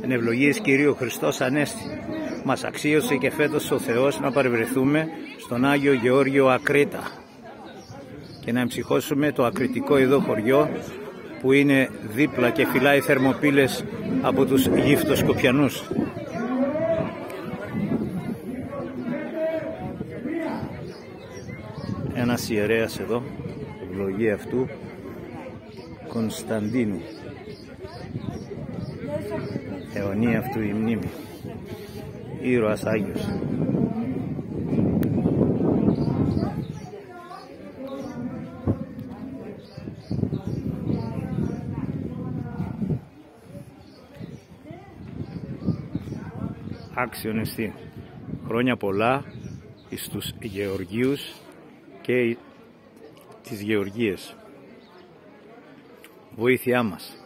εν ευλογίες Κυρίου Χριστός Ανέστη. Μας αξίωσε και φέτος ο Θεός να παρευρεθούμε στον Άγιο Γεώργιο Ακρίτα και να εμψυχώσουμε το ακριτικό εδώ χωριό που είναι δίπλα και φυλάει θερμοπύλες από τους γυφτοσκοπιανούς. Ένας ιερέας εδώ, ευλογία αυτού Κωνσταντίνου, αιωνία αυτού η μνήμη, ήρωας Άγιος. Άξιον εστί. Χρόνια πολλά εις τους Γεωργίους και τις Γεωργίες. Βοήθειά μας.